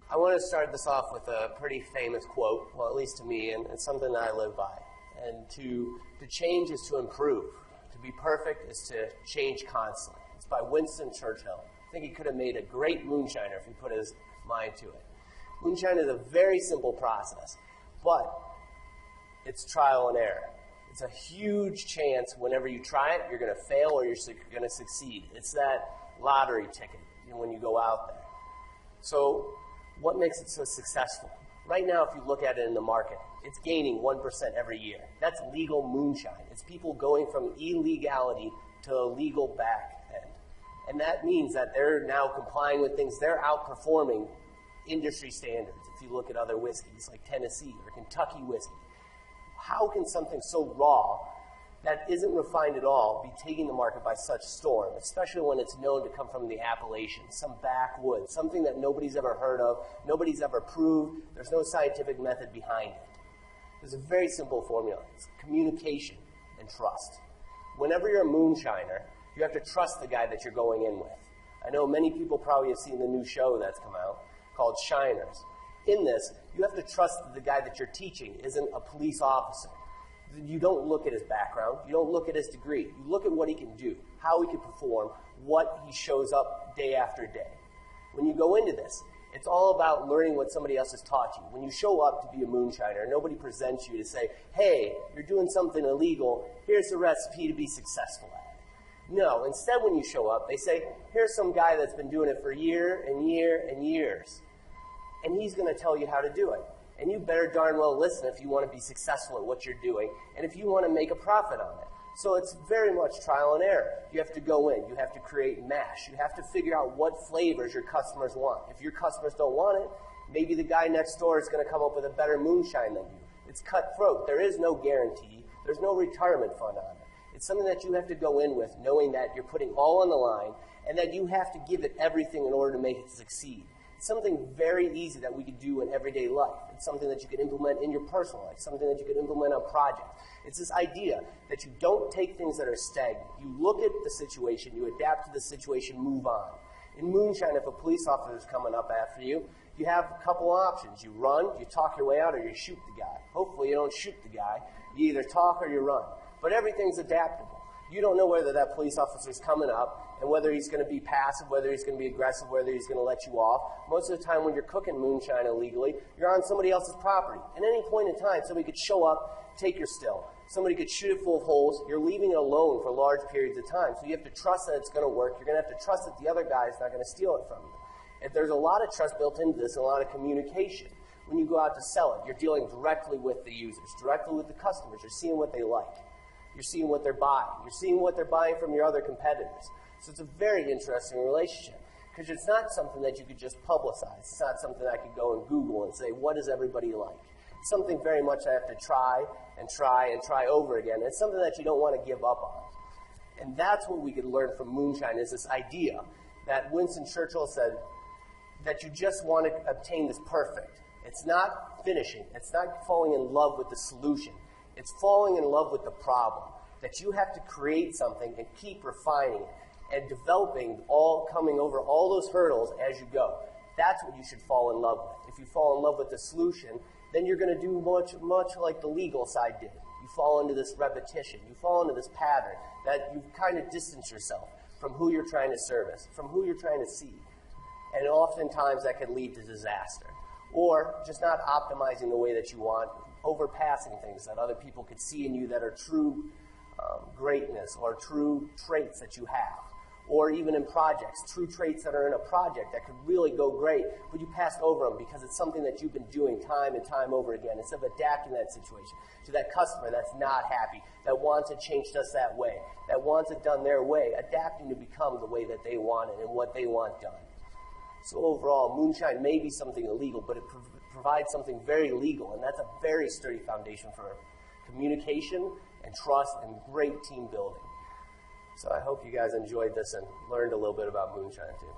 I want to start this off with a pretty famous quote, well, at least to me, and it's something that I live by. And to change is to improve. To be perfect is to change constantly. It's by Winston Churchill. I think he could have made a great moonshiner if he put his mind to it. Moonshine is a very simple process, but it's trial and error. It's a huge chance whenever you try it, you're going to fail or you're going to succeed. It's that lottery ticket, when you go out there. So what makes it so successful? Right now, if you look at it in the market, it's gaining 1% every year. That's legal moonshine. It's people going from illegality to a legal back end. And that means that they're now complying with things. They're outperforming industry standards. If you look at other whiskeys like Tennessee or Kentucky whiskey, how can something so raw that isn't refined at all be taking the market by such storm, especially when it's known to come from the Appalachians, some backwoods, something that nobody's ever heard of, nobody's ever proved, there's no scientific method behind it. There's a very simple formula. It's communication and trust. Whenever you're a moonshiner, you have to trust the guy that you're going in with. I know many people probably have seen the new show that's come out called Shiners. In this, you have to trust that the guy that you're teaching isn't a police officer. You don't look at his background. You don't look at his degree. You look at what he can do, how he can perform, what he shows up day after day. When you go into this, it's all about learning what somebody else has taught you. When you show up to be a moonshiner, nobody presents you to say, hey, you're doing something illegal. Here's the recipe to be successful at it. No, instead when you show up, they say, here's some guy that's been doing it for year and year and years. And he's going to tell you how to do it. And you better darn well listen if you want to be successful at what you're doing and if you want to make a profit on it. So it's very much trial and error. You have to go in. You have to create mash. You have to figure out what flavors your customers want. If your customers don't want it, maybe the guy next door is going to come up with a better moonshine than you. It's cutthroat. There is no guarantee. There's no retirement fund on it. It's something that you have to go in with knowing that you're putting all on the line and that you have to give it everything in order to make it succeed. It's something very easy that we could do in everyday life. It's something that you can implement in your personal life, something that you can implement on projects. It's this idea that you don't take things that are stagnant. You look at the situation, you adapt to the situation, move on. In moonshine, if a police officer is coming up after you, you have a couple options. You run, you talk your way out, or you shoot the guy. Hopefully you don't shoot the guy. You either talk or you run. But everything's adaptable. You don't know whether that police officer is coming up and whether he's going to be passive, whether he's going to be aggressive, whether he's going to let you off. Most of the time when you're cooking moonshine illegally, you're on somebody else's property. At any point in time, somebody could show up, take your still. Somebody could shoot it full of holes. You're leaving it alone for large periods of time. So you have to trust that it's going to work. You're going to have to trust that the other guy is not going to steal it from you. If there's a lot of trust built into this and a lot of communication. When you go out to sell it, you're dealing directly with the users, directly with the customers. You're seeing what they like. You're seeing what they're buying. You're seeing what they're buying from your other competitors. So it's a very interesting relationship because it's not something that you could just publicize. It's not something I could go and Google and say, what does everybody like? It's something very much I have to try and try and try over again. It's something that you don't want to give up on. And that's what we could learn from moonshine is this idea that Winston Churchill said that you just want to obtain this perfect. It's not finishing. It's not falling in love with the solution. It's falling in love with the problem, that you have to create something and keep refining it and developing, all coming over all those hurdles as you go. That's what you should fall in love with. If you fall in love with the solution, then you're going to do much like the legal side did. You fall into this repetition. You fall into this pattern that you kind of distance yourself from who you're trying to service, from who you're trying to see. And oftentimes that can lead to disaster. Or just not optimizing the way that you want, overpassing things that other people could see in you that are true greatness or true traits that you have. Or even in projects, true traits that are in a project that could really go great, but you passed over them because it's something that you've been doing time and time over again. Instead of adapting that situation to that customer that's not happy, that wants it changed just that way, that wants it done their way, adapting to become the way that they want it and what they want done. So overall, moonshine may be something illegal, but it provides something very legal, and that's a very sturdy foundation for communication and trust and great team building. So I hope you guys enjoyed this and learned a little bit about moonshine too.